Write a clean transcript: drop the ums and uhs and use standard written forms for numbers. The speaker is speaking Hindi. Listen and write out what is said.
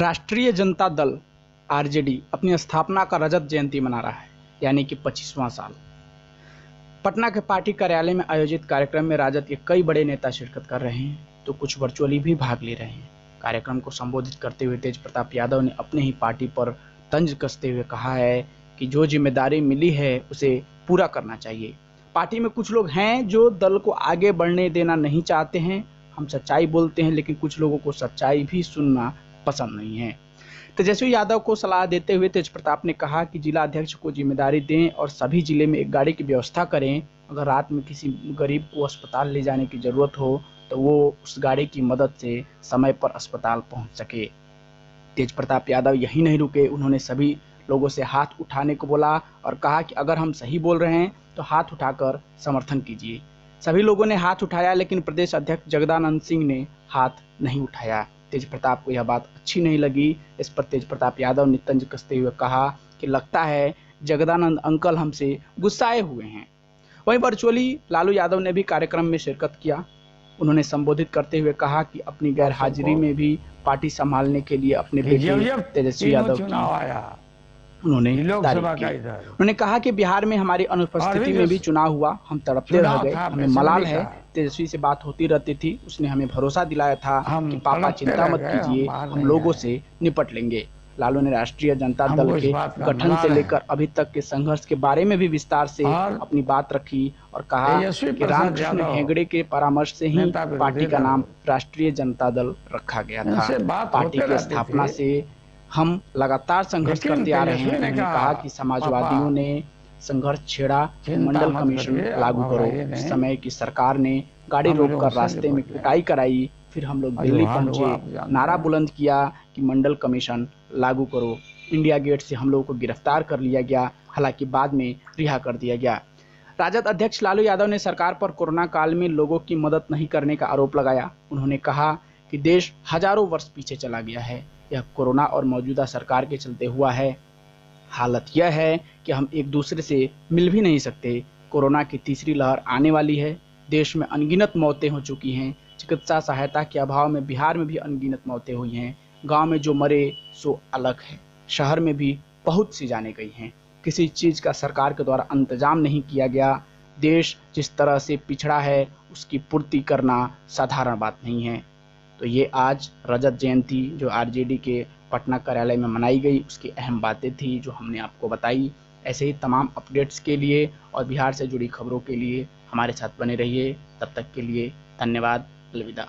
राष्ट्रीय जनता दल आरजेडी अपनी स्थापना का रजत जयंती मना रहा है, यानी कि 25वां साल। पटना के पार्टी कार्यालय में आयोजित कार्यक्रम में राजद के कई बड़े नेता शिरकत कर रहे हैं, तो कुछ वर्चुअली भी भाग ले रहे हैं। कार्यक्रम को संबोधित करते हुए तेज प्रताप यादव ने अपने ही पार्टी पर तंज कसते हुए कहा है कि जो जिम्मेदारी मिली है उसे पूरा करना चाहिए। पार्टी में कुछ लोग हैं जो दल को आगे बढ़ने देना नहीं चाहते हैं। हम सच्चाई बोलते हैं, लेकिन कुछ लोगों को सच्चाई भी सुनना पसंद नहीं है। तेजस्वी यादव को सलाह देते हुए तेज प्रताप ने कहा कि जिला अध्यक्ष को जिम्मेदारी दें और सभी जिले में एक गाड़ी की व्यवस्था करें। अगर रात में किसी गरीब को अस्पताल ले जाने की जरूरत हो तो वो उस गाड़ी की मदद से समय पर अस्पताल पहुंच सके। तेज प्रताप यादव यही नहीं रुके, उन्होंने सभी लोगों से हाथ उठाने को बोला और कहा कि अगर हम सही बोल रहे हैं तो हाथ उठाकर समर्थन कीजिए। सभी लोगों ने हाथ उठाया, लेकिन प्रदेश अध्यक्ष जगदानंद सिंह ने हाथ नहीं उठाया। तेज प्रताप को यह बात अच्छी नहीं लगी। इस पर तेज प्रताप यादव ने तंज कसते हुए कहा कि लगता है जगदानंद अंकल हमसे गुस्साए हुए हैं। वहीं वर्चुअली लालू यादव ने भी कार्यक्रम में शिरकत किया। उन्होंने संबोधित करते हुए कहा कि अपनी गैर हाजिरी में भी पार्टी संभालने के लिए अपने बेटे तेजस्वी यादव की उन्होंने तारीफ की। उन्होंने कहा कि बिहार में हमारी अनुपस्थिति में भी चुनाव हुआ, हम तड़पते रह गए, हमें मलाल है। तेजस्वी से बात होती रहती थी, उसने हमें भरोसा दिलाया था कि पापा चिंता मत कीजिए, हम लोगों से निपट लेंगे। लालू ने राष्ट्रीय जनता दल के गठन से लेकर अभी तक के संघर्ष के बारे में भी विस्तार से अपनी बात रखी और कहा कि रामकृष्ण हेगड़े के परामर्श से ही पार्टी का नाम राष्ट्रीय जनता दल रखा गया था। पार्टी की स्थापना से हम लगातार संघर्ष करते आ रहे हैं। उन्होंने कहा कि समाजवादियों ने संघर्ष छेड़ा, मंडल कमीशन लागू करो। इस समय की सरकार ने गाड़ी रोककर रास्ते में कुटाई कराई, फिर हम लोग दिल्ली पहुंचे, नारा बुलंद किया कि मंडल कमीशन लागू करो। इंडिया गेट से हम लोगों को गिरफ्तार कर लिया गया, हालांकि बाद में रिहा कर दिया गया। राजद अध्यक्ष लालू यादव ने सरकार पर कोरोना काल में लोगों की मदद नहीं करने का आरोप लगाया। उन्होंने कहा कि देश हजारों वर्ष पीछे चला गया है, यह कोरोना और मौजूदा सरकार के चलते हुआ है। हालत यह है कि हम एक दूसरे से मिल भी नहीं सकते। कोरोना की तीसरी लहर आने वाली है, देश में अनगिनत मौतें हो चुकी हैं। चिकित्सा सहायता के अभाव में बिहार में भी अनगिनत मौतें हुई हैं। गांव में जो मरे सो अलग है, शहर में भी बहुत सी जाने गई हैं। किसी चीज़ का सरकार के द्वारा इंतजाम नहीं किया गया। देश जिस तरह से पिछड़ा है उसकी पूर्ति करना साधारण बात नहीं है। तो ये आज रजत जयंती जो आरजेडी के पटना कार्यालय में मनाई गई, उसकी अहम बातें थी जो हमने आपको बताई। ऐसे ही तमाम अपडेट्स के लिए और बिहार से जुड़ी खबरों के लिए हमारे साथ बने रहिए। तब तक के लिए धन्यवाद, अलविदा।